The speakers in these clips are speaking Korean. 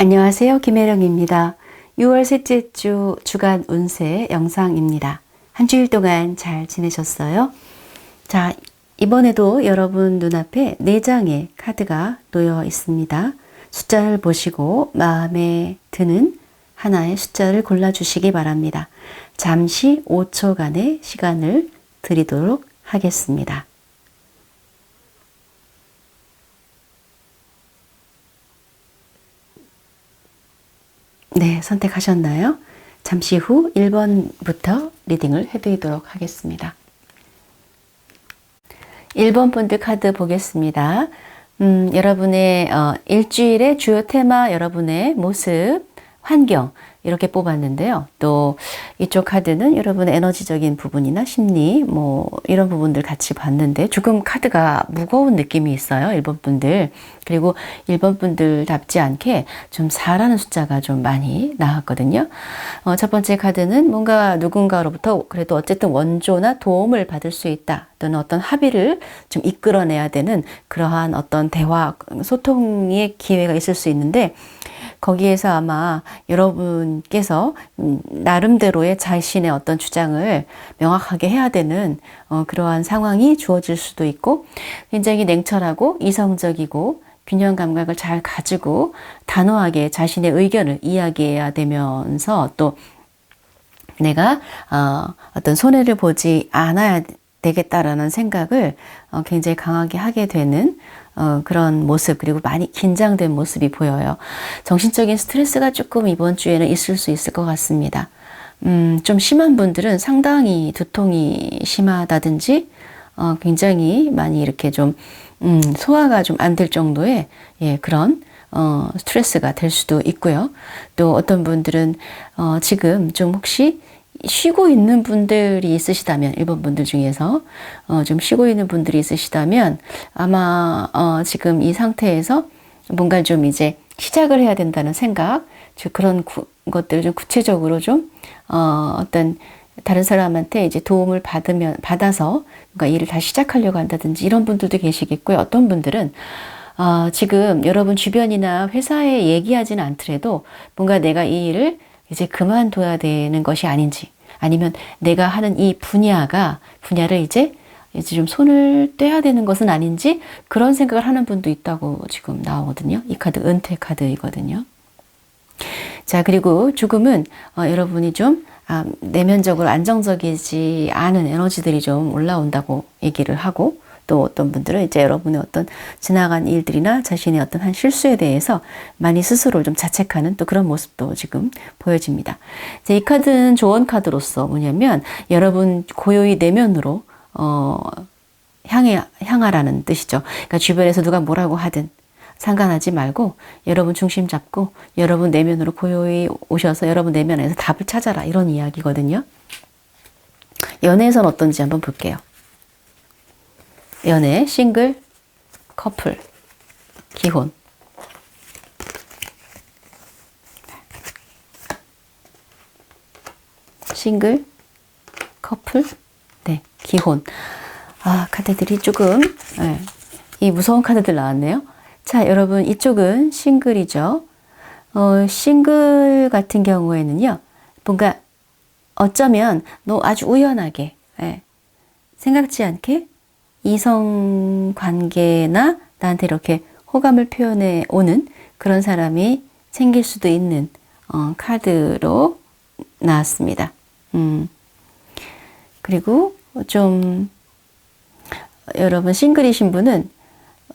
안녕하세요. 김혜령입니다. 6월 셋째 주 주간 운세 영상입니다. 한 주일 동안 잘 지내셨어요? 자, 이번에도 여러분 눈앞에 4장의 카드가 놓여 있습니다. 숫자를 보시고 마음에 드는 하나의 숫자를 골라주시기 바랍니다. 잠시 5초간의 시간을 드리도록 하겠습니다. 네, 선택하셨나요? 잠시 후 1번부터 리딩을 해드리도록 하겠습니다. 1번 분들 카드 보겠습니다. 여러분의 일주일의 주요 테마, 여러분의 모습, 환경 이렇게 뽑았는데요. 또 이쪽 카드는 여러분의 에너지적인 부분이나 심리 이런 부분들 같이 봤는데 조금 카드가 무거운 느낌이 있어요. 1번 분들. 그리고 1번 분들답지 않게 좀 4라는 숫자가 좀 많이 나왔거든요. 첫 번째 카드는 뭔가 누군가로부터 그래도 어쨌든 원조나 도움을 받을 수 있다. 또는 어떤 합의를 좀 이끌어내야 되는 그러한 어떤 대화, 소통의 기회가 있을 수 있는데 거기에서 아마 여러분께서 나름대로의 자신의 어떤 주장을 명확하게 해야 되는 그러한 상황이 주어질 수도 있고 굉장히 냉철하고 이성적이고 균형 감각을 잘 가지고 단호하게 자신의 의견을 이야기해야 되면서 또 내가 어떤 손해를 보지 않아야 되겠다라는 생각을 굉장히 강하게 하게 되는 그런 모습, 그리고 많이 긴장된 모습이 보여요. 정신적인 스트레스가 조금 이번 주에는 있을 수 있을 것 같습니다. 좀 심한 분들은 상당히 두통이 심하다든지 굉장히 많이 이렇게 좀 소화가 좀 안 될 정도의 그런 스트레스가 될 수도 있고요. 또 어떤 분들은 지금 좀 혹시 쉬고 있는 분들이 있으시다면, 1번 분들 중에서 좀 쉬고 있는 분들이 있으시다면 아마 지금 이 상태에서 뭔가 좀 이제 시작을 해야 된다는 생각, 즉 그런 것들을 좀 구체적으로 좀 어떤 다른 사람한테 이제 도움을 받아서 뭔가 일을 다시 시작하려고 한다든지 이런 분들도 계시겠고요. 어떤 분들은 지금 여러분 주변이나 회사에 얘기하지는 않더라도 뭔가 내가 이 일을 이제 그만둬야 되는 것이 아닌지, 아니면 내가 하는 이 분야를 이제 좀 손을 떼야 되는 것은 아닌지 그런 생각을 하는 분도 있다고 지금 나오거든요. 이 카드 은퇴 카드이거든요. 자, 그리고 죽음은 여러분이 좀 내면적으로 안정적이지 않은 에너지들이 좀 올라온다고 얘기를 하고, 또 어떤 분들은 이제 여러분의 어떤 지나간 일들이나 자신의 어떤 한 실수에 대해서 많이 스스로를 좀 자책하는 또 그런 모습도 지금 보여집니다. 이 카드는 조언 카드로서 뭐냐면 여러분 고요히 내면으로 향하라는 뜻이죠. 그러니까 주변에서 누가 뭐라고 하든 상관하지 말고 여러분 중심 잡고 여러분 내면으로 고요히 오셔서 여러분 내면에서 답을 찾아라, 이런 이야기거든요. 연애에선 어떤지 한번 볼게요. 연애, 싱글, 커플, 기혼. 싱글, 커플, 네, 기혼. 카드들이 조금, 이 무서운 카드들 나왔네요. 자, 여러분, 이쪽은 싱글이죠. 싱글 같은 경우에는요, 뭔가 어쩌면 아주 우연하게, 생각지 않게 이성 관계나 나한테 이렇게 호감을 표현해 오는 그런 사람이 생길 수도 있는 카드로 나왔습니다. 그리고 좀 여러분 싱글이신 분은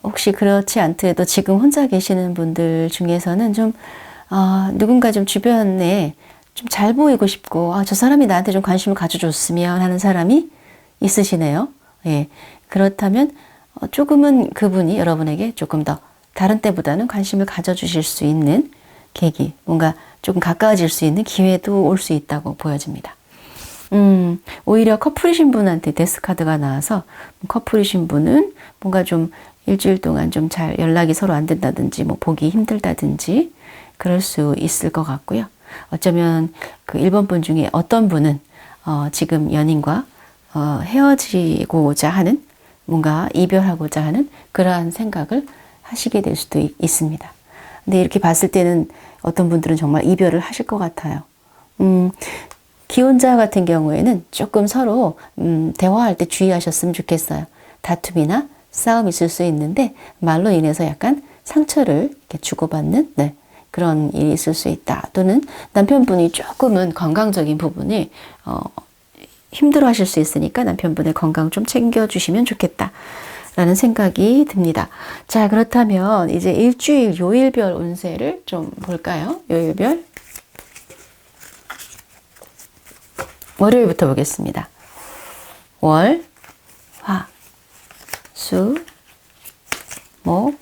혹시 그렇지 않더라도 지금 혼자 계시는 분들 중에서는 좀 누군가 좀 주변에 좀 잘 보이고 싶고 저 사람이 나한테 좀 관심을 가져줬으면 하는 사람이 있으시네요. 예. 그렇다면 조금은 그분이 여러분에게 조금 더 다른 때보다는 관심을 가져주실 수 있는 계기, 뭔가 조금 가까워질 수 있는 기회도 올 수 있다고 보여집니다. 오히려 커플이신 분한테 데스 카드가 나와서 커플이신 분은 뭔가 좀 일주일 동안 좀 잘 연락이 서로 안 된다든지 보기 힘들다든지 그럴 수 있을 것 같고요. 어쩌면 그 1번 분 중에 어떤 분은 지금 연인과 헤어지고자 하는, 뭔가 이별하고자 하는 그러한 생각을 하시게 될 수도 있습니다. 근데 이렇게 봤을 때는 어떤 분들은 정말 이별을 하실 것 같아요. 기혼자 같은 경우에는 조금 서로 대화할 때 주의하셨으면 좋겠어요. 다툼이나 싸움이 있을 수 있는데 말로 인해서 약간 상처를 이렇게 주고받는 네, 그런 일이 있을 수 있다. 또는 남편분이 조금은 건강적인 부분이 힘들어 하실 수 있으니까 남편분의 건강 좀 챙겨주시면 좋겠다. 라는 생각이 듭니다. 자, 그렇다면 이제 일주일 요일별 운세를 좀 볼까요? 요일별. 월요일부터 보겠습니다. 월, 화, 수, 목,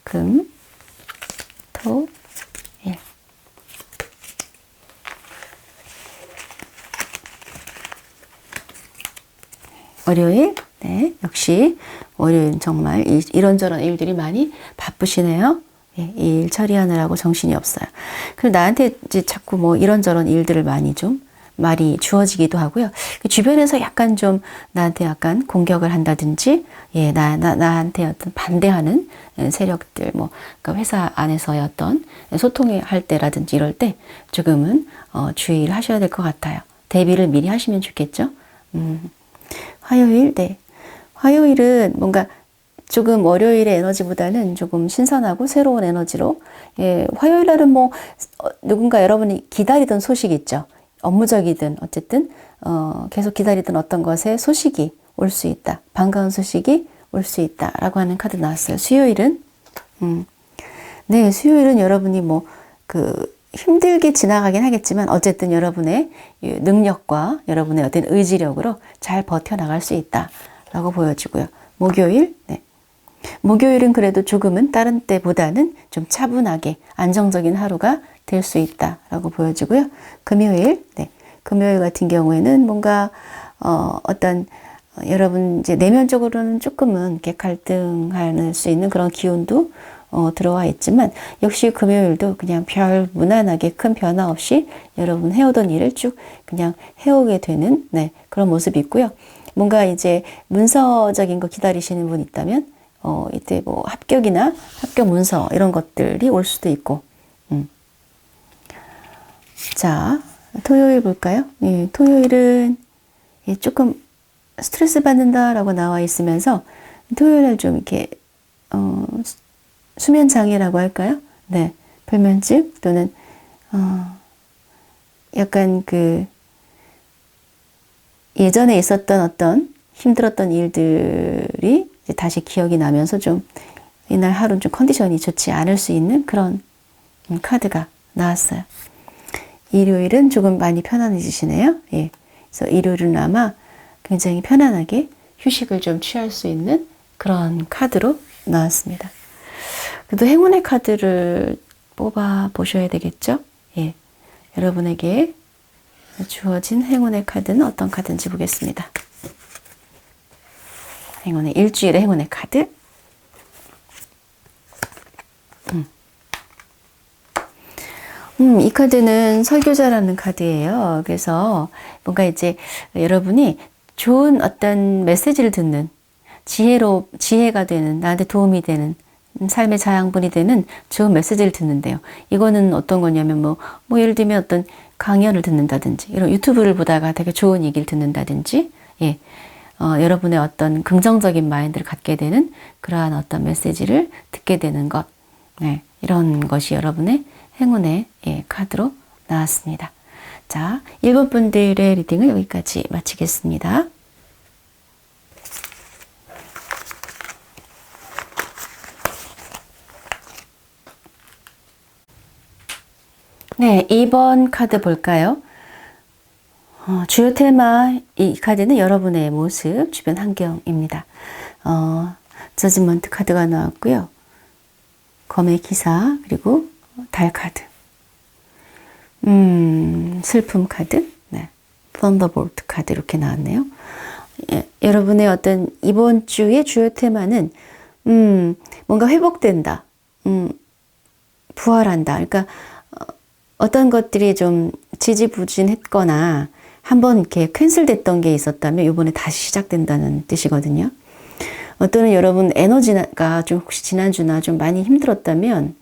금, 토, 일. 월요일, 네, 역시 월요일 정말 이런저런 일들이 많이 바쁘시네요. 예, 일 처리하느라고 정신이 없어요. 그리고 나한테 이제 자꾸 뭐 이런저런 일들을 많이 좀 말이 주어지기도 하고요. 주변에서 약간 좀 나한테 약간 공격을 한다든지, 예, 나한테 어떤 반대하는 세력들, 뭐, 그러니까 회사 안에서의 어떤 소통을 할 때라든지 이럴 때 조금은 주의를 하셔야 될 것 같아요. 대비를 미리 하시면 좋겠죠. 화요일, 네. 화요일은 뭔가 조금 월요일의 에너지보다는 조금 신선하고 새로운 에너지로, 예, 화요일 날은 뭐, 누군가 여러분이 기다리던 소식 있죠. 업무적이든 어쨌든, 계속 기다리던 어떤 것에 소식이 올 수 있다. 반가운 소식이 올 수 있다. 라고 하는 카드 나왔어요. 수요일은, 네, 수요일은 여러분이 뭐, 힘들게 지나가긴 하겠지만 어쨌든 여러분의 능력과 여러분의 어떤 의지력으로 잘 버텨나갈 수 있다라고 보여지고요. 목요일, 네. 목요일은 그래도 조금은 다른 때보다는 좀 차분하게 안정적인 하루가 될 수 있다라고 보여지고요. 금요일, 네. 금요일 같은 경우에는 뭔가 어떤 여러분 이제 내면적으로는 조금은 이렇게 갈등할 수 있는 그런 기운도 들어와 있지만 역시 금요일도 그냥 별 무난하게 큰 변화 없이 여러분 해오던 일을 쭉 그냥 해오게 되는 네, 그런 모습이 있고요. 뭔가 이제 문서적인 거 기다리시는 분 있다면 이때 뭐 합격이나 합격 문서 이런 것들이 올 수도 있고 자, 토요일 볼까요? 예, 토요일은 조금 스트레스 받는다라고 나와 있으면서 토요일에 좀 이렇게 수면 장애라고 할까요? 네, 불면증 또는 약간 예전에 있었던 어떤 힘들었던 일들이 이제 다시 기억이 나면서 좀 이날 하루는 좀 컨디션이 좋지 않을 수 있는 그런 카드가 나왔어요. 일요일은 조금 많이 편안해지시네요. 예, 그래서 일요일은 아마 굉장히 편안하게 휴식을 좀 취할 수 있는 그런 카드로 나왔습니다. 그래도 행운의 카드를 뽑아 보셔야 되겠죠? 예. 여러분에게 주어진 행운의 카드는 어떤 카드인지 보겠습니다. 일주일의 행운의 카드. 이 카드는 설교자라는 카드예요. 그래서 뭔가 이제 여러분이 좋은 어떤 메시지를 듣는 지혜가 되는, 나한테 도움이 되는, 삶의 자양분이 되는 좋은 메시지를 듣는데요. 이거는 어떤 거냐면 뭐 예를 들면 어떤 강연을 듣는다든지, 이런 유튜브를 보다가 되게 좋은 얘기를 듣는다든지, 예. 여러분의 어떤 긍정적인 마인드를 갖게 되는 그러한 어떤 메시지를 듣게 되는 것. 네. 이런 것이 여러분의 행운의 카드로 나왔습니다. 자, 1번 분들의 리딩을 여기까지 마치겠습니다. 네, 2번 카드 볼까요? 주요 테마, 이 카드는 여러분의 모습, 주변 환경입니다. 저지먼트 카드가 나왔고요. 검의 기사, 그리고 달 카드. 슬픔 카드, 네. 썬더볼트 카드 이렇게 나왔네요. 예, 여러분의 어떤 이번 주의 주요 테마는, 뭔가 회복된다. 부활한다. 그러니까, 어떤 것들이 좀 지지부진했거나 한번 이렇게 캔슬됐던 게 있었다면 이번에 다시 시작된다는 뜻이거든요. 또는 여러분 에너지가 좀 혹시 지난주나 좀 많이 힘들었다면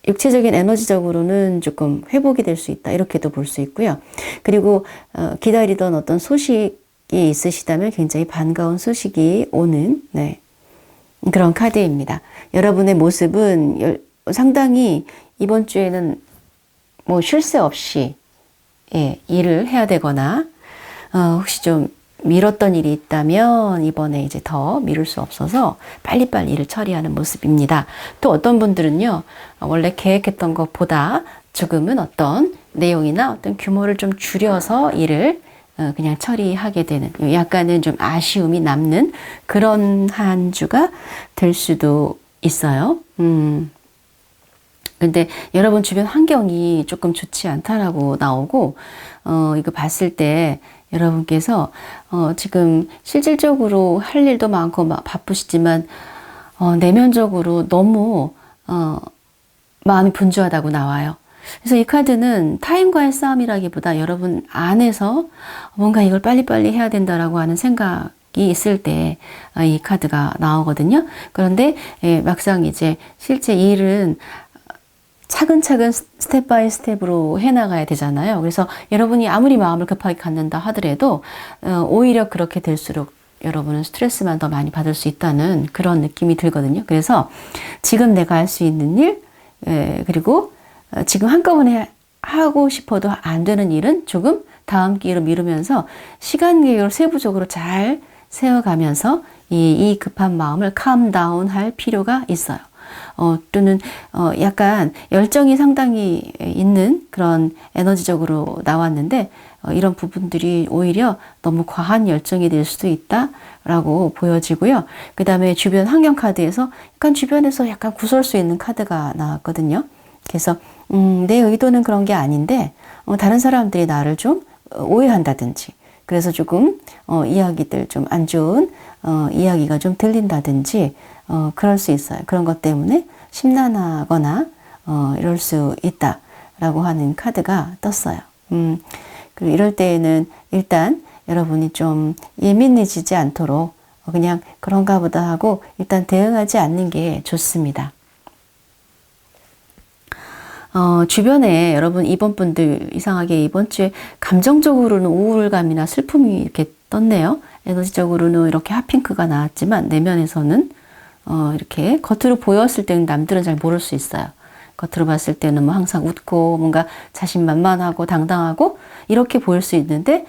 육체적인 에너지적으로는 조금 회복이 될 수 있다. 이렇게도 볼 수 있고요. 그리고 기다리던 어떤 소식이 있으시다면 굉장히 반가운 소식이 오는 네, 그런 카드입니다. 여러분의 모습은 상당히 이번 주에는 뭐 쉴 새 없이 예, 일을 해야 되거나 혹시 좀 미뤘던 일이 있다면 이번에 이제 더 미룰 수 없어서 빨리빨리 일을 처리하는 모습입니다. 또 어떤 분들은요, 원래 계획했던 것보다 조금은 어떤 내용이나 어떤 규모를 좀 줄여서 일을 그냥 처리하게 되는 약간은 좀 아쉬움이 남는 그런 한 주가 될 수도 있어요. 근데 여러분 주변 환경이 조금 좋지 않다라고 나오고, 이거 봤을 때 여러분께서, 지금 실질적으로 할 일도 많고 바쁘시지만, 내면적으로 너무, 마음이 분주하다고 나와요. 그래서 이 카드는 타인과의 싸움이라기보다 여러분 안에서 뭔가 이걸 빨리빨리 해야 된다라고 하는 생각이 있을 때 이 카드가 나오거든요. 그런데 막상 이제 실제 일은 차근차근 스텝 바이 스텝으로 해나가야 되잖아요. 그래서 여러분이 아무리 마음을 급하게 갖는다 하더라도 오히려 그렇게 될수록 여러분은 스트레스만 더 많이 받을 수 있다는 그런 느낌이 들거든요. 그래서 지금 내가 할 수 있는 일, 그리고 지금 한꺼번에 하고 싶어도 안 되는 일은 조금 다음 기회로 미루면서 시간 계획을 세부적으로 잘 세워가면서 이 급한 마음을 캄다운 할 필요가 있어요. 또는 약간 열정이 상당히 있는 그런 에너지적으로 나왔는데 이런 부분들이 오히려 너무 과한 열정이 될 수도 있다라고 보여지고요. 그 다음에 주변 환경 카드에서 약간 주변에서 약간 구설 수 있는 카드가 나왔거든요. 그래서 내 의도는 그런 게 아닌데 다른 사람들이 나를 좀 오해한다든지 그래서 조금 이야기들 좀 안 좋은 이야기가 좀 들린다든지 그럴 수 있어요. 그런 것 때문에 심란하거나 이럴 수 있다라고 하는 카드가 떴어요. 그리고 이럴 때에는 일단 여러분이 좀 예민해지지 않도록 그냥 그런가 보다 하고 일단 대응하지 않는 게 좋습니다. 주변에 여러분 이번 분들 이상하게 이번 주에 감정적으로는 우울감이나 슬픔이 이렇게 떴네요. 에너지적으로는 이렇게 핫핑크가 나왔지만 내면에서는 이렇게 겉으로 보였을 때는 남들은 잘 모를 수 있어요. 겉으로 봤을 때는 뭐 항상 웃고 뭔가 자신만만하고 당당하고 이렇게 보일 수 있는데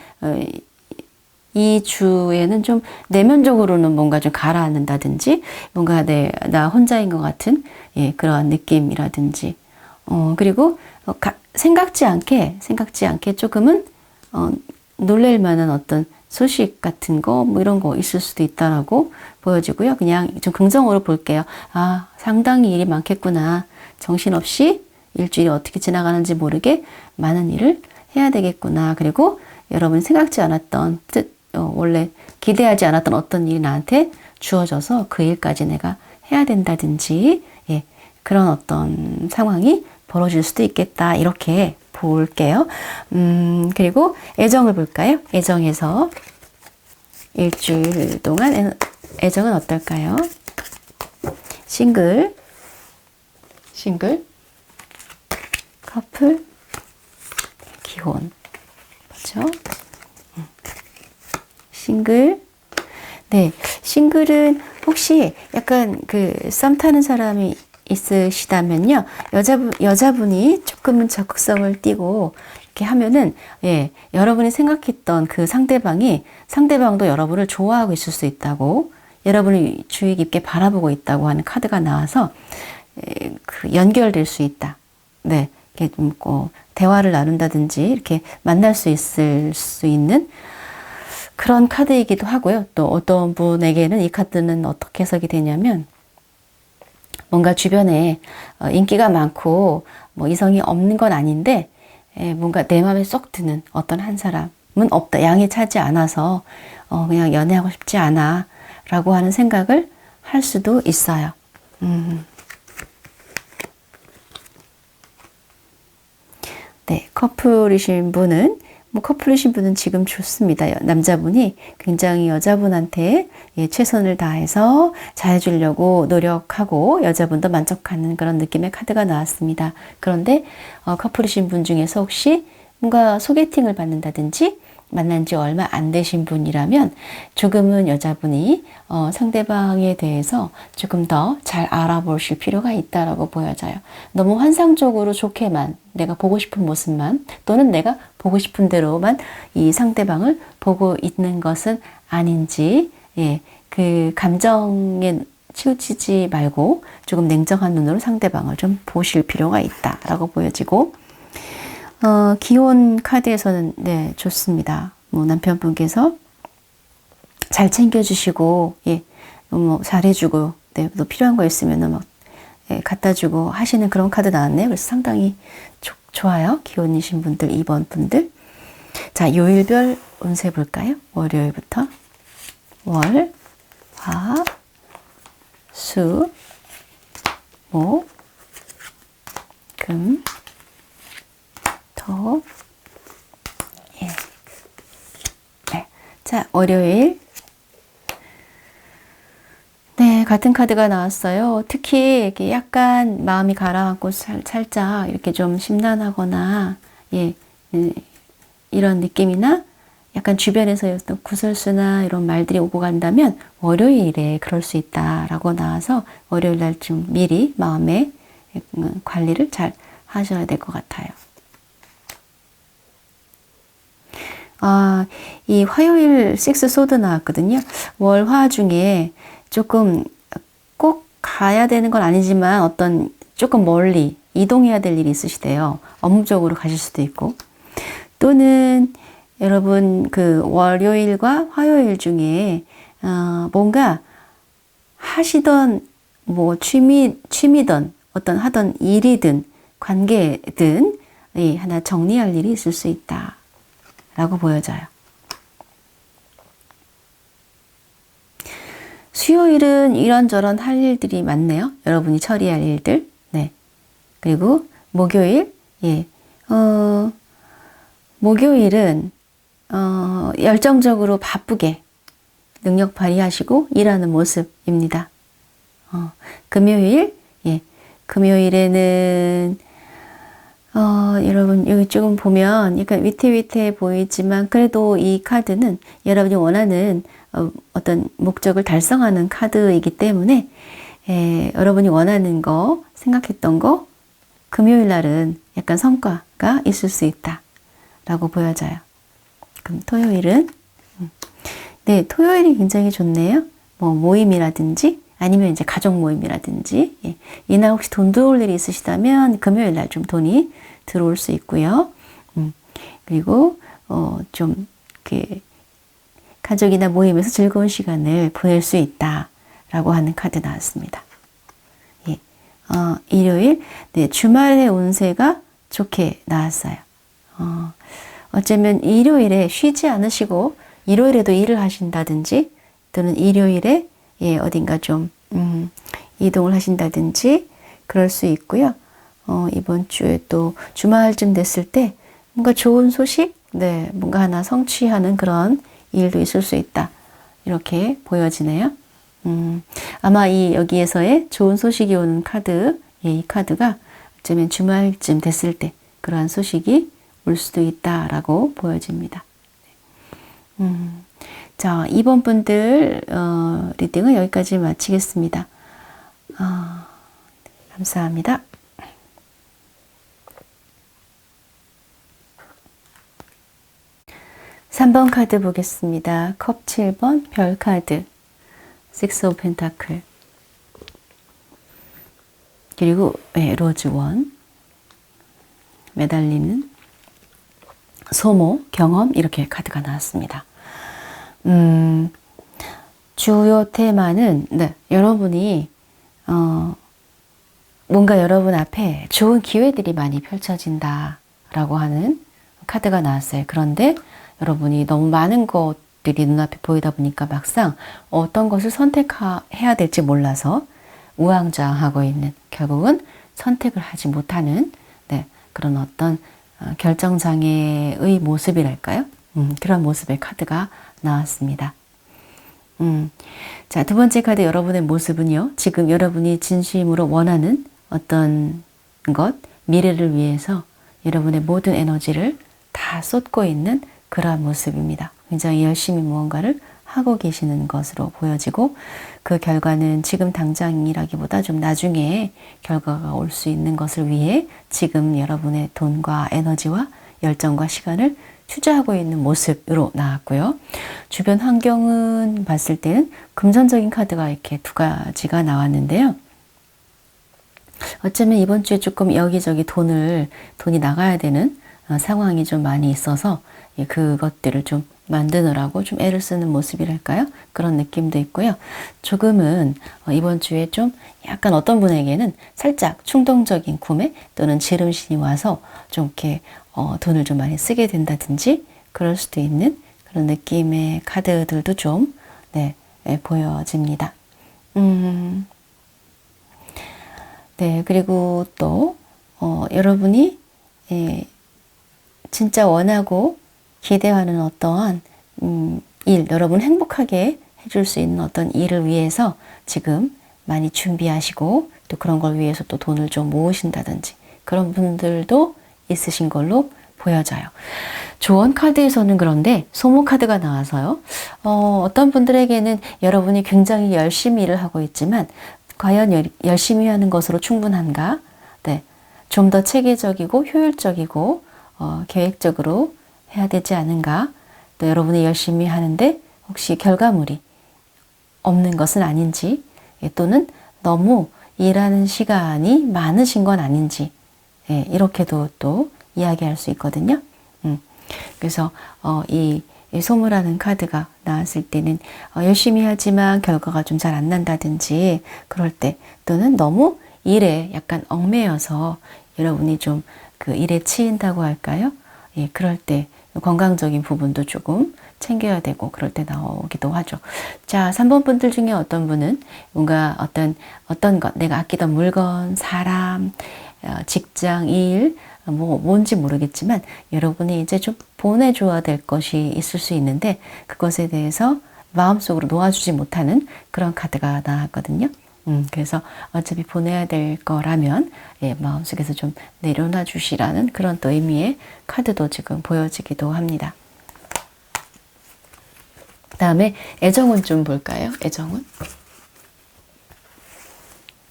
이 주에는 좀 내면적으로는 뭔가 좀 가라앉는다든지 뭔가 나 혼자인 것 같은 그런 느낌이라든지 그리고 생각지 않게 조금은 놀랄 만한 어떤 소식 같은 거 뭐 이런 거 있을 수도 있다라고 보여지고요. 그냥 좀 긍정으로 볼게요. 아, 상당히 일이 많겠구나. 정신없이 일주일이 어떻게 지나가는지 모르게 많은 일을 해야 되겠구나. 그리고 여러분이 생각지 않았던 원래 기대하지 않았던 어떤 일이 나한테 주어져서 그 일까지 내가 해야 된다든지 그런 어떤 상황이 벌어질 수도 있겠다. 이렇게 볼게요. 그리고 애정을 볼까요? 애정에서 일주일 동안 애정은 어떨까요? 싱글, 커플, 기혼. 그렇죠? 싱글. 네, 싱글은 혹시 약간 썸 타는 사람이 있으시다면요. 여자분이 조금은 적극성을 띠고 이렇게 하면은 여러분이 생각했던 그 상대방도 여러분을 좋아하고 있을 수 있다고 여러분을 주의 깊게 바라보고 있다고 하는 카드가 나와서 연결될 수 있다. 네. 이렇게 좀 대화를 나눈다든지 이렇게 만날 수 있을 수 있는 그런 카드이기도 하고요. 또 어떤 분에게는 이 카드는 어떻게 해석이 되냐면 뭔가 주변에 인기가 많고 뭐 이성이 없는 건 아닌데 뭔가 내 마음에 쏙 드는 어떤 한 사람은 없다. 양이 차지 않아서 그냥 연애하고 싶지 않아 라고 하는 생각을 할 수도 있어요. 네, 커플이신 분은 뭐 커플이신 분은 지금 좋습니다. 남자분이 굉장히 여자분한테 최선을 다해서 잘해주려고 노력하고 여자분도 만족하는 그런 느낌의 카드가 나왔습니다. 그런데 커플이신 분 중에서 혹시 뭔가 소개팅을 받는다든지 만난 지 얼마 안 되신 분이라면 조금은 여자분이 상대방에 대해서 조금 더 잘 알아보실 필요가 있다라고 보여져요. 너무 환상적으로 좋게만 내가 보고 싶은 모습만 또는 내가 보고 싶은 대로만 이 상대방을 보고 있는 것은 아닌지 그 감정에 치우치지 말고 조금 냉정한 눈으로 상대방을 좀 보실 필요가 있다라고 보여지고 기혼 카드에서는 네, 좋습니다. 뭐 남편분께서 잘 챙겨주시고, 뭐 잘해주고, 네, 또 필요한 거 있으면은 막 갖다 주고 하시는 그런 카드 나왔네요. 그래서 상당히 좋아요. 기혼이신 분들, 2번 분들. 자, 요일별 운세 볼까요? 월요일부터. 월, 화, 수, 목, 금, 토, 일. 네. 자, 월요일. 네, 같은 카드가 나왔어요. 특히 이렇게 약간 마음이 가라앉고 살짝 이렇게 좀 심란하거나, 이런 느낌이나 약간 주변에서 어떤 구설수나 이런 말들이 오고 간다면 월요일에 그럴 수 있다라고 나와서 월요일 날 좀 미리 마음의 관리를 잘 하셔야 될 것 같아요. 이 화요일 6 소드 나왔거든요. 월화 중에 조금 꼭 가야 되는 건 아니지만 어떤 조금 멀리 이동해야 될 일이 있으시대요. 업무적으로 가실 수도 있고. 또는 여러분 그 월요일과 화요일 중에 뭔가 하시던 뭐 취미든 어떤 하던 일이든 관계든 하나 정리할 일이 있을 수 있다. 라고 보여져요. 수요일은 이런저런 할 일들이 많네요. 여러분이 처리할 일들. 네. 그리고 목요일, 목요일은 열정적으로 바쁘게 능력 발휘하시고 일하는 모습입니다. 금요일, 금요일에는 여러분 여기 조금 보면 약간 위태위태해 보이지만 그래도 이 카드는 여러분이 원하는 어떤 목적을 달성하는 카드이기 때문에 여러분이 원하는 거, 생각했던 거 금요일 날은 약간 성과가 있을 수 있다 라고 보여져요. 그럼 토요일은 네, 토요일이 굉장히 좋네요. 뭐 모임이라든지 아니면 이제 가족 모임이라든지 이날 혹시 돈 들어올 일이 있으시다면 금요일 날 좀 돈이 들어올 수 있고요. 그리고 좀 이렇게 가족이나 모임에서 즐거운 시간을 보낼 수 있다라고 하는 카드 나왔습니다. 일요일 네, 주말의 운세가 좋게 나왔어요. 어쩌면 일요일에 쉬지 않으시고 일요일에도 일을 하신다든지 또는 일요일에 어딘가 좀 이동을 하신다든지 그럴 수 있고요. 이번 주에 또 주말쯤 됐을 때 뭔가 좋은 소식, 네, 뭔가 하나 성취하는 그런 일도 있을 수 있다. 이렇게 보여지네요. 아마 여기에서의 좋은 소식이 오는 카드, 이 카드가 어쩌면 주말쯤 됐을 때 그러한 소식이 올 수도 있다라고 보여집니다. 자, 2번 분들 리딩은 여기까지 마치겠습니다. 감사합니다. (3번) 카드 보겠습니다. 컵 7번 별 카드 6 오브 펜타클 그리고 로즈 1 매달리는 소모, 경험 이렇게 카드가 나왔습니다. 주요 테마는 네, 여러분이 뭔가 여러분 앞에 좋은 기회들이 많이 펼쳐진다라고 하는 카드가 나왔어요. 그런데 여러분이 너무 많은 것들이 눈앞에 보이다 보니까 막상 어떤 것을 선택해야 될지 몰라서 우왕좌왕하고 있는 결국은 선택을 하지 못하는 네, 그런 어떤 결정장애의 모습이랄까요? 그런 모습의 카드가 나왔습니다. 자, 두 번째 카드 여러분의 모습은요. 지금 여러분이 진심으로 원하는 어떤 것, 미래를 위해서 여러분의 모든 에너지를 다 쏟고 있는 그러한 모습입니다. 굉장히 열심히 무언가를 하고 계시는 것으로 보여지고 그 결과는 지금 당장이라기보다 좀 나중에 결과가 올 수 있는 것을 위해 지금 여러분의 돈과 에너지와 열정과 시간을 투자하고 있는 모습으로 나왔고요. 주변 환경은 봤을 때는 금전적인 카드가 이렇게 두 가지가 나왔는데요. 어쩌면 이번 주에 조금 여기저기 돈이 나가야 되는 상황이 좀 많이 있어서 그것들을 좀 만드느라고 좀 애를 쓰는 모습이랄까요? 그런 느낌도 있고요. 조금은 이번 주에 좀 약간 어떤 분에게는 살짝 충동적인 구매 또는 지름신이 와서 좀 이렇게 돈을 좀 많이 쓰게 된다든지 그럴 수도 있는 그런 느낌의 카드들도 좀 보여집니다. 네, 그리고 또 여러분이 진짜 원하고 기대하는 어떠한 일, 여러분 행복하게 해줄 수 있는 어떤 일을 위해서 지금 많이 준비하시고 또 그런 걸 위해서 또 돈을 좀 모으신다든지 그런 분들도 있으신 걸로 보여져요. 조언 카드에서는 그런데 소모 카드가 나와서요. 어떤 분들에게는 여러분이 굉장히 열심히 일을 하고 있지만 과연 열심히 하는 것으로 충분한가? 네, 좀 더 체계적이고 효율적이고 계획적으로 해야 되지 않은가? 또 여러분이 열심히 하는데 혹시 결과물이 없는 것은 아닌지 또는 너무 일하는 시간이 많으신 건 아닌지 이렇게도 또 이야기할 수 있거든요. 그래서 이 소모라는 카드가 나왔을 때는 열심히 하지만 결과가 좀 잘 안 난다든지 그럴 때 또는 너무 일에 약간 얽매여서 여러분이 좀 그 일에 치인다고 할까요? 예, 그럴 때 건강적인 부분도 조금 챙겨야 되고 그럴 때 나오기도 하죠. 자, 3번 분들 중에 어떤 분은 뭔가 어떤 것, 내가 아끼던 물건, 사람, 직장, 일, 뭔지 모르겠지만 여러분이 이제 좀 보내줘야 될 것이 있을 수 있는데 그것에 대해서 마음속으로 놓아주지 못하는 그런 카드가 나왔거든요. 그래서 어차피 보내야 될 거라면 마음속에서 좀 내려놔 주시라는 그런 또 의미의 카드도 지금 보여지기도 합니다. 그 다음에 애정운 좀 볼까요? 애정운.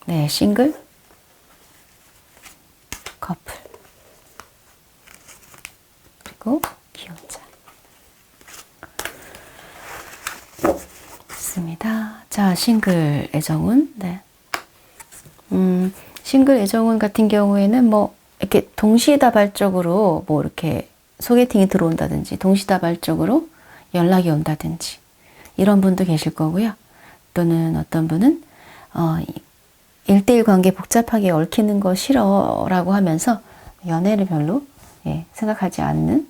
네, 싱글, 커플, 그리고 기혼자. 있습니다. 자, 싱글 애정운. 네. 싱글 애정운 같은 경우에는 뭐 이렇게 동시다발적으로 뭐 이렇게 소개팅이 들어온다든지 동시다발적으로 연락이 온다든지 이런 분도 계실 거고요. 또는 어떤 분은 1대1 관계 복잡하게 얽히는 거 싫어라고 하면서 연애를 별로 생각하지 않는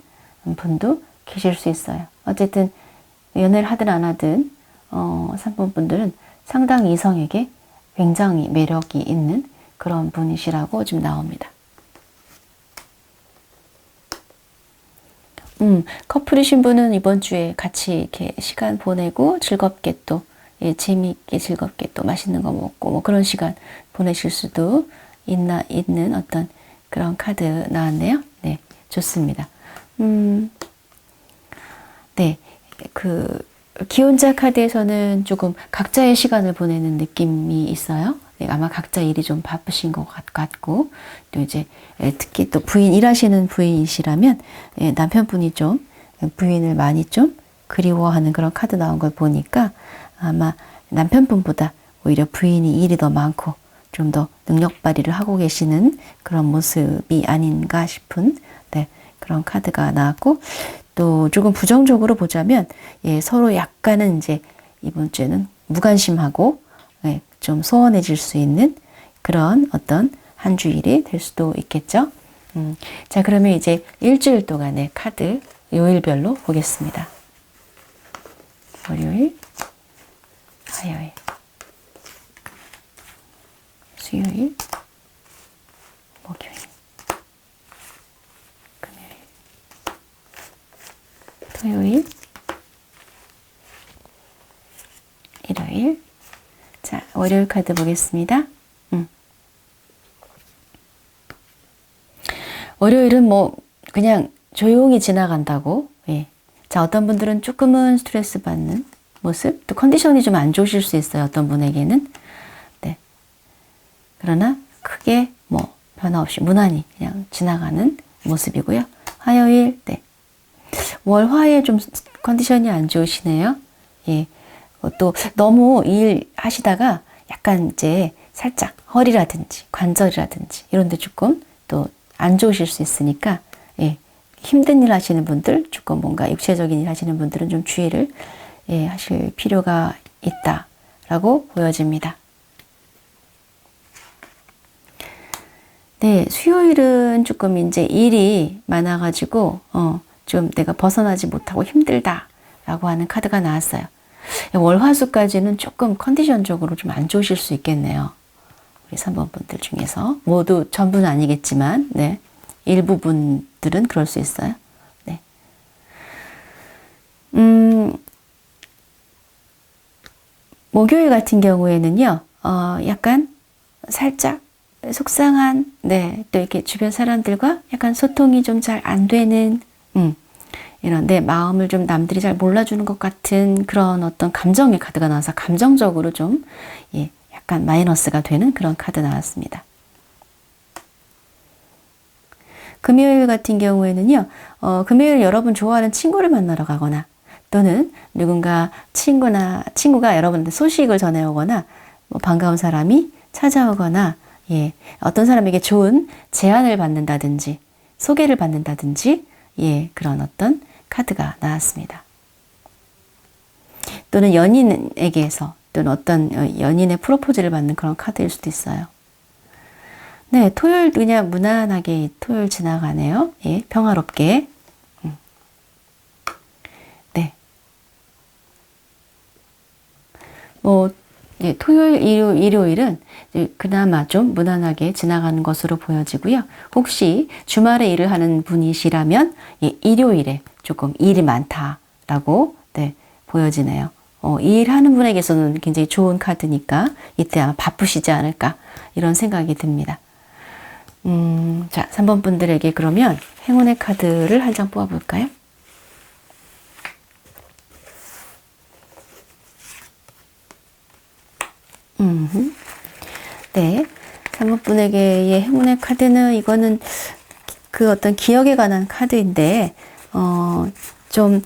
분도 계실 수 있어요. 어쨌든 연애를 하든 안 하든 3번 분들은 상당히 이성에게 굉장히 매력이 있는 그런 분이시라고 지금 나옵니다. 커플이신 분은 이번 주에 같이 이렇게 시간 보내고 즐겁게 또 재미있게 즐겁게 또 맛있는 거 먹고 뭐 그런 시간 보내실 수도 있는 어떤 그런 카드 나왔네요. 네, 좋습니다. 네, 기혼자 카드에서는 조금 각자의 시간을 보내는 느낌이 있어요. 네, 아마 각자 일이 좀 바쁘신 것 같고, 또 이제 특히 또 일하시는 부인이시라면 남편분이 좀 부인을 많이 좀 그리워하는 그런 카드 나온 걸 보니까 아마 남편분보다 오히려 부인이 일이 더 많고 좀 더 능력 발휘를 하고 계시는 그런 모습이 아닌가 싶은 그런 카드가 나왔고, 또 조금 부정적으로 보자면 서로 약간은 이제 이번 주에는 무관심하고 좀 소원해질 수 있는 그런 어떤 한 주일이 될 수도 있겠죠. 자, 그러면 이제 일주일 동안의 카드 요일별로 보겠습니다. 월요일, 화요일, 수요일, 목요일, 금요일, 화요일. 자, 월요일 카드 보겠습니다. 월요일은 뭐 그냥 조용히 지나간다고. 예. 자, 어떤 분들은 조금은 스트레스 받는 모습, 또 컨디션이 좀 안 좋으실 수 있어요. 어떤 분에게는. 네. 그러나 크게 뭐 변화 없이 무난히 그냥 지나가는 모습이고요. 화요일, 네. 월화에 좀 컨디션이 안 좋으시네요. 예. 또 너무 일 하시다가 약간 이제 살짝 허리라든지 관절이라든지 이런 데 조금 또 안 좋으실 수 있으니까, 예. 힘든 일 하시는 분들, 조금 뭔가 육체적인 일 하시는 분들은 좀 주의를, 예, 하실 필요가 있다라고 보여집니다. 네, 수요일은 조금 이제 일이 많아가지고, 좀 내가 벗어나지 못하고 힘들다라고 하는 카드가 나왔어요. 월화수까지는 조금 컨디션적으로 좀 안 좋으실 수 있겠네요. 우리 3번 분들 중에서. 모두 전부는 아니겠지만, 네. 일부 분들은 그럴 수 있어요. 네. 목요일 같은 경우에는요, 약간 살짝 속상한, 네, 또 이렇게 주변 사람들과 약간 소통이 좀 잘 안 되는, 이런 내 마음을 좀 남들이 잘 몰라주는 것 같은 그런 어떤 감정의 카드가 나와서 감정적으로 좀, 예, 약간 마이너스가 되는 그런 카드 나왔습니다. 금요일 같은 경우에는요, 금요일 여러분 좋아하는 친구를 만나러 가거나 또는 누군가 친구가 여러분한테 소식을 전해오거나 뭐 반가운 사람이 찾아오거나, 예, 어떤 사람에게 좋은 제안을 받는다든지 소개를 받는다든지, 예, 그런 어떤 카드가 나왔습니다. 또는 연인에게서 또는 어떤 연인의 프로포즈를 받는 그런 카드일 수도 있어요. 네, 토요일 그냥 무난하게 토요일 지나가네요. 예, 평화롭게. 네. 뭐, 예, 토요일, 일요일은 그나마 좀 무난하게 지나가는 것으로 보여지고요. 혹시 주말에 일을 하는 분이시라면, 예, 일요일에 조금 일이 많다라고, 네, 보여지네요. 이 일하는 분에게서는 굉장히 좋은 카드니까 이때 아마 바쁘시지 않을까 이런 생각이 듭니다. 자, 3번 분들에게 그러면 행운의 카드를 한 장 뽑아볼까요? 네. 3번 분에게의 행운의 카드는 이거는 그 어떤 기억에 관한 카드인데, 좀,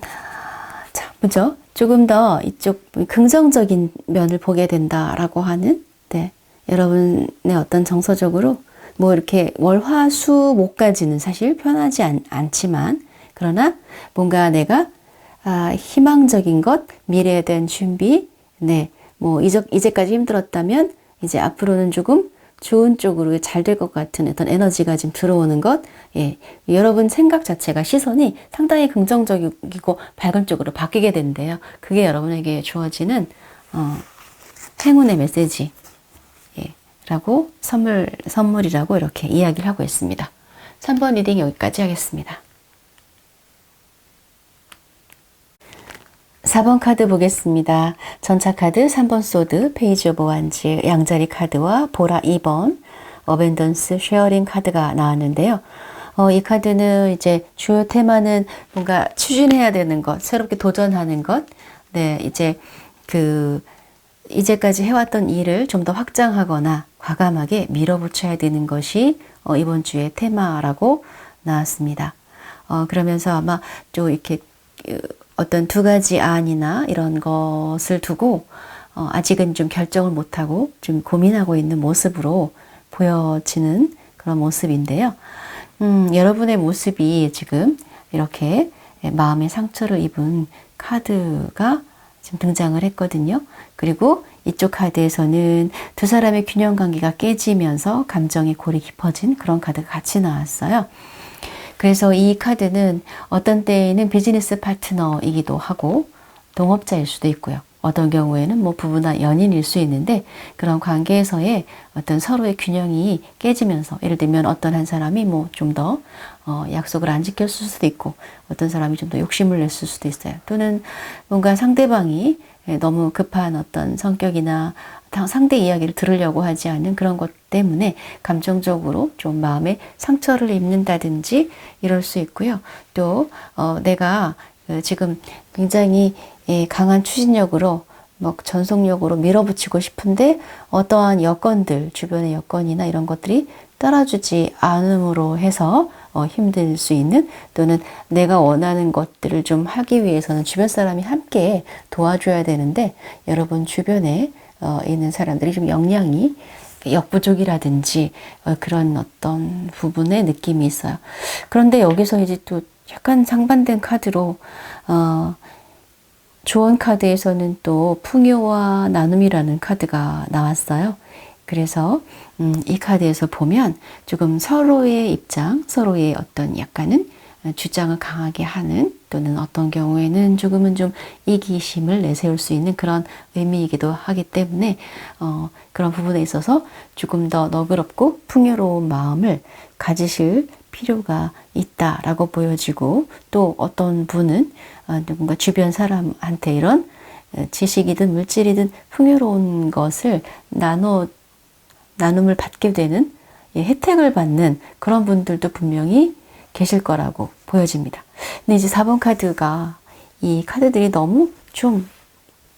자, 그죠? 조금 더 이쪽 긍정적인 면을 보게 된다라고 하는, 네. 여러분의 어떤 정서적으로 뭐 이렇게 월화수목까지는 사실 편하지 않지만, 그러나 뭔가 내가 희망적인 것, 미래에 대한 준비, 네, 뭐 이제까지 힘들었다면 이제 앞으로는 조금 좋은 쪽으로 잘 될 것 같은 어떤 에너지가 지금 들어오는 것, 예, 여러분 생각 자체가 시선이 상당히 긍정적이고 밝은 쪽으로 바뀌게 된대요. 그게 여러분에게 주어지는 행운의 메시지. 라고 선물이라고 이렇게 이야기를 하고 있습니다. 3번 리딩 여기까지 하겠습니다. 4번 카드 보겠습니다. 전차 카드 3번 소드, 페이지 오브 완즈, 양자리 카드와 보라 2번, 어벤던스 쉐어링 카드가 나왔는데요. 이 카드는 이제 주요 테마는 뭔가 추진해야 되는 것, 새롭게 도전하는 것, 네, 이제까지 해왔던 일을 좀 더 확장하거나 과감하게 밀어붙여야 되는 것이 이번 주의 테마라고 나왔습니다. 그러면서 아마 좀 이렇게 어떤 두 가지 안이나 이런 것을 두고 아직은 좀 결정을 못하고 좀 고민하고 있는 모습으로 보여지는 그런 모습인데요. 여러분의 모습이 지금 이렇게 마음의 상처를 입은 카드가 지금 등장을 했거든요. 그리고 이쪽 카드에서는 두 사람의 균형 관계가 깨지면서 감정의 골이 깊어진 그런 카드가 같이 나왔어요. 그래서 이 카드는 어떤 때에는 비즈니스 파트너이기도 하고 동업자일 수도 있고요. 어떤 경우에는 뭐 부부나 연인일 수 있는데 그런 관계에서의 어떤 서로의 균형이 깨지면서 예를 들면 어떤 한 사람이 뭐 좀 더 약속을 안 지켰을 수도 있고 어떤 사람이 좀 더 욕심을 냈을 수도 있어요. 또는 뭔가 상대방이 너무 급한 어떤 성격이나 상대 이야기를 들으려고 하지 않는 그런 것 때문에 감정적으로 좀 마음에 상처를 입는다든지 이럴 수 있고요. 또 내가 지금 굉장히 강한 추진력으로 뭐 전속력으로 밀어붙이고 싶은데 어떠한 여건들, 주변의 여건이나 이런 것들이 따라주지 않음으로 해서 힘들 수 있는, 또는 내가 원하는 것들을 좀 하기 위해서는 주변 사람이 함께 도와줘야 되는데 여러분 주변에 있는 사람들이 좀 역량이 역부족이라든지 그런 어떤 부분의 느낌이 있어요. 그런데 여기서 이제 또 약간 상반된 카드로 조언 카드에서는 또 풍요와 나눔이라는 카드가 나왔어요. 그래서 이 카드에서 보면 조금 서로의 입장, 서로의 어떤 약간은 주장을 강하게 하는, 또는 어떤 경우에는 조금은 좀 이기심을 내세울 수 있는 그런 의미이기도 하기 때문에 그런 부분에 있어서 조금 더 너그럽고 풍요로운 마음을 가지실 필요가 있다라고 보여지고, 또 어떤 분은 누군가 주변 사람한테 이런 지식이든 물질이든 풍요로운 것을 나눔을 받게 되는, 혜택을 받는 그런 분들도 분명히 계실 거라고 보여집니다. 근데 이제 4번 카드가, 이 카드들이 너무 좀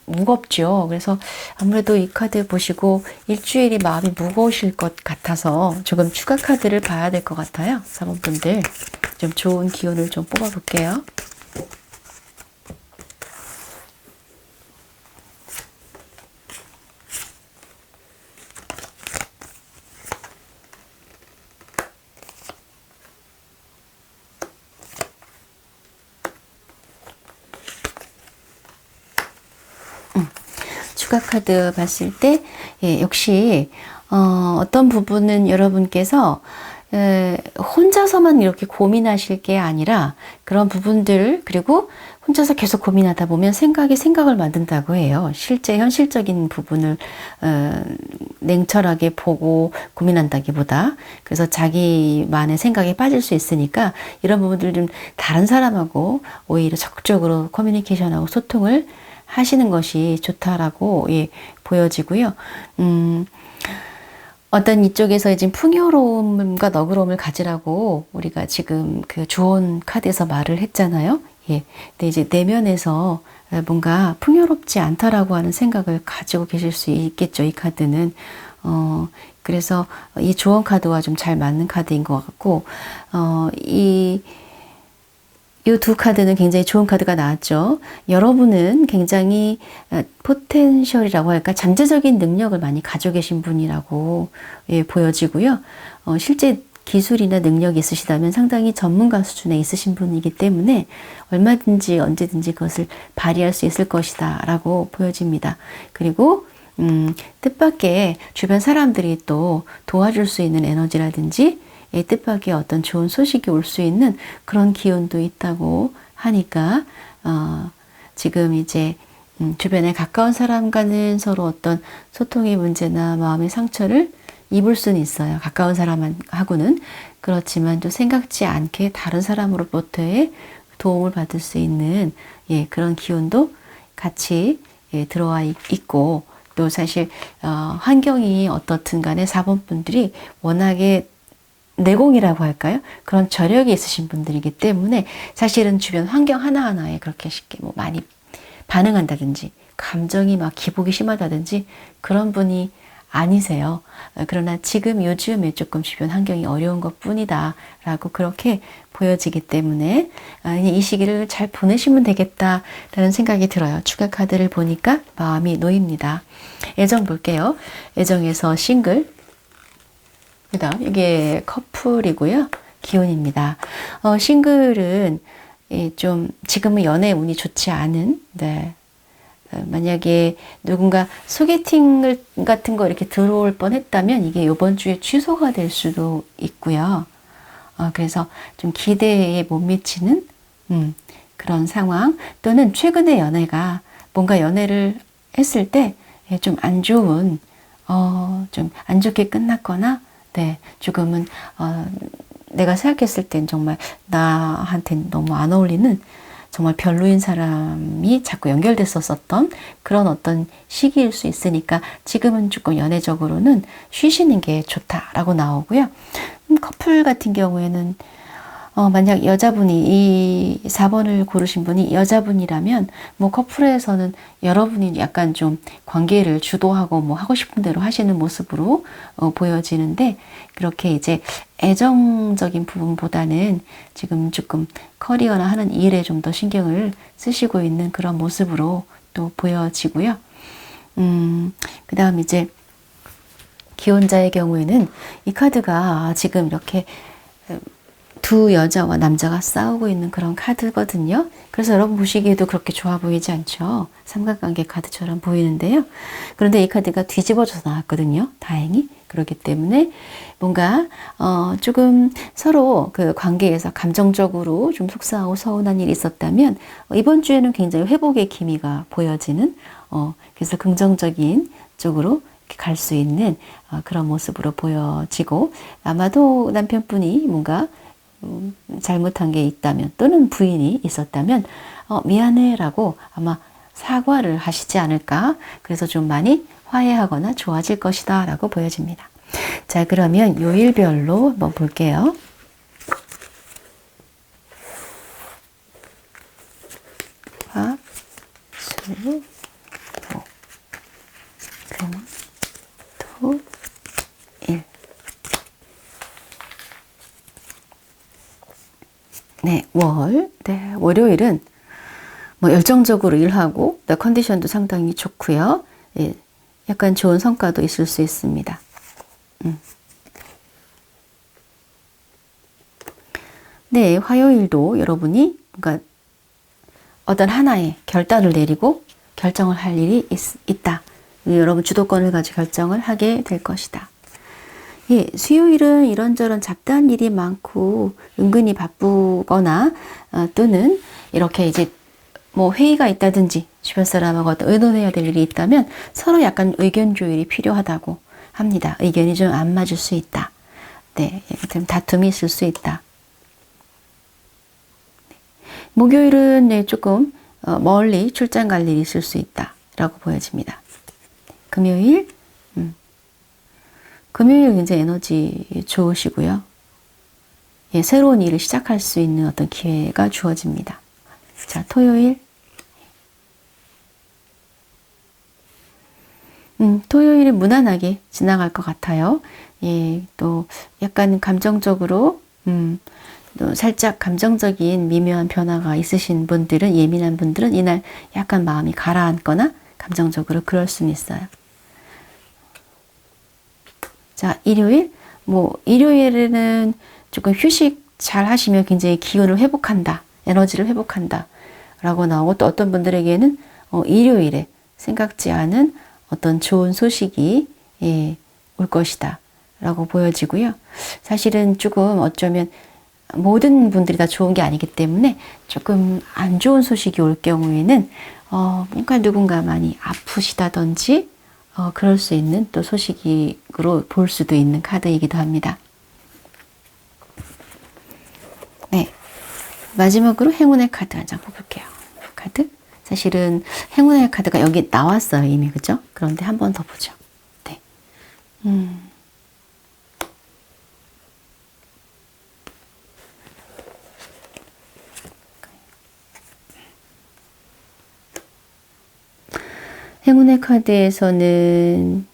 무겁죠. 그래서 아무래도 이 카드 보시고 일주일이 마음이 무거우실 것 같아서 조금 추가 카드를 봐야 될 것 같아요. 4번 분들 좀 좋은 기운을 좀 뽑아 볼게요. 추가 카드 봤을 때 역시 어떤 부분은 여러분께서 혼자서만 이렇게 고민하실 게 아니라 그런 부분들, 그리고 혼자서 계속 고민하다 보면 생각이 생각을 만든다고 해요. 실제 현실적인 부분을 냉철하게 보고 고민한다기보다. 그래서 자기만의 생각에 빠질 수 있으니까 이런 부분들 좀 다른 사람하고 오히려 적극적으로 커뮤니케이션하고 소통을 하시는 것이 좋다라고 보여지고요. 어떤 이쪽에서 이제 풍요로움과 너그러움을 가지라고 우리가 지금 그 조언 카드에서 말을 했잖아요. 근데 이제 내면에서 뭔가 풍요롭지 않다라고 하는 생각을 가지고 계실 수 있겠죠. 이 카드는. 그래서 이 조언 카드와 좀 잘 맞는 카드인 것 같고, 이 두 카드는 굉장히 좋은 카드가 나왔죠. 여러분은 굉장히 포텐셜이라고 할까, 잠재적인 능력을 많이 가지고 계신 분이라고 보여지고요. 실제 기술이나 능력이 있으시다면 상당히 전문가 수준에 있으신 분이기 때문에 얼마든지 언제든지 그것을 발휘할 수 있을 것이다 라고 보여집니다. 그리고 뜻밖의 주변 사람들이 또 도와줄 수 있는 에너지라든지 뜻밖의 어떤 좋은 소식이 올 수 있는 그런 기운도 있다고 하니까 지금 이제 주변에 가까운 사람과는 서로 어떤 소통의 문제나 마음의 상처를 입을 수는 있어요. 가까운 사람하고는. 그렇지만 또 생각지 않게 다른 사람으로부터의 도움을 받을 수 있는 그런 기운도 같이 들어와 있고, 또 사실 환경이 어떻든 간에 4번 분들이 워낙에 내공이라고 할까요? 그런 저력이 있으신 분들이기 때문에 사실은 주변 환경 하나하나에 그렇게 쉽게 뭐 많이 반응한다든지 감정이 막 기복이 심하다든지 그런 분이 아니세요. 그러나 지금 요즘에 조금 주변 환경이 어려운 것 뿐이다 라고 그렇게 보여지기 때문에 이 시기를 잘 보내시면 되겠다라는 생각이 들어요. 추가 카드를 보니까 마음이 놓입니다. 애정 볼게요. 애정에서 싱글, 그 다음 이게 커플이고요. 기운입니다. 싱글은 좀 지금은 연애 운이 좋지 않은, 만약에 누군가 소개팅 같은 거 이렇게 들어올 뻔 했다면 이게 이번 주에 취소가 될 수도 있고요. 그래서 좀 기대에 못 미치는 그런 상황, 또는 최근에 연애가 뭔가 연애를 했을 때 좀 안 좋은, 좀 안 좋게 끝났거나, 조금은 내가 생각했을 땐 정말 나한테 너무 안 어울리는 정말 별로인 사람이 자꾸 연결됐었던 그런 어떤 시기일 수 있으니까 지금은 조금 연애적으로는 쉬시는 게 좋다라고 나오고요. 커플 같은 경우에는 만약 여자분이 이 4번을 고르신 분이 여자분이라면 뭐 커플에서는 여러분이 약간 좀 관계를 주도하고 뭐 하고 싶은 대로 하시는 모습으로 보여지는데 그렇게 이제 애정적인 부분보다는 지금 조금 커리어나 하는 일에 좀 더 신경을 쓰시고 있는 그런 모습으로 또 보여지고요. 그 다음 이제 기혼자의 경우에는 이 카드가 지금 이렇게 두 여자와 남자가 싸우고 있는 그런 카드거든요. 그래서 여러분 보시기에도 그렇게 좋아 보이지 않죠? 삼각관계 카드처럼 보이는데요. 그런데 이 카드가 뒤집어져서 나왔거든요. 다행히. 그렇기 때문에 뭔가 조금 서로 그 관계에서 감정적으로 좀 속상하고 서운한 일이 있었다면 이번 주에는 굉장히 회복의 기미가 보여지는 그래서 긍정적인 쪽으로 갈 수 있는 그런 모습으로 보여지고 아마도 남편분이 뭔가 잘못한 게 있다면 또는 부인이 있었다면 미안해 라고 아마 사과를 하시지 않을까. 그래서 좀 많이 화해하거나 좋아질 것이다 라고 보여집니다. 자, 그러면 요일별로 한번 볼게요. 화, 수, 목, 금, 토, 일. 네, 네, 월요일은 뭐 열정적으로 일하고 컨디션도 상당히 좋고요. 예, 약간 좋은 성과도 있을 수 있습니다. 네, 화요일도 여러분이 뭔가 어떤 하나의 결단을 내리고 결정을 할 일이 있다. 여러분 주도권을 가지고 결정을 하게 될 것이다. 예, 수요일은 이런저런 잡다한 일이 많고 은근히 바쁘거나 또는 이렇게 이제 뭐 회의가 있다든지 주변 사람하고 어떤 의논해야 될 일이 있다면 서로 약간 의견 조율이 필요하다고 합니다. 의견이 좀 안 맞을 수 있다. 네, 다툼이 있을 수 있다. 목요일은 네, 조금 멀리 출장 갈 일이 있을 수 있다라고 보여집니다. 금요일 굉장히 에너지 좋으시고요. 예, 새로운 일을 시작할 수 있는 어떤 기회가 주어집니다. 자, 토요일. 토요일은 무난하게 지나갈 것 같아요. 예, 또 약간 감정적으로, 또 살짝 감정적인 미묘한 변화가 있으신 분들은, 예민한 분들은 이날 약간 마음이 가라앉거나 감정적으로 그럴 수는 있어요. 자, 일요일. 일요일에는 조금 휴식 잘 하시면 굉장히 기운을 회복한다. 에너지를 회복한다. 라고 나오고 또 어떤 분들에게는 일요일에 생각지 않은 어떤 좋은 소식이 올 것이다. 라고 보여지고요. 사실은 조금 어쩌면 모든 분들이 다 좋은 게 아니기 때문에 조금 안 좋은 소식이 올 경우에는 뭔가 누군가 많이 아프시다든지 그럴 수 있는 또 소식으로 볼 수도 있는 카드이기도 합니다. 네. 마지막으로 행운의 카드 한 장 뽑을게요. 카드. 사실은 행운의 카드가 여기 나왔어요, 이미. 그죠? 그런데 한 번 더 보죠. 네. 행운의 카드에서는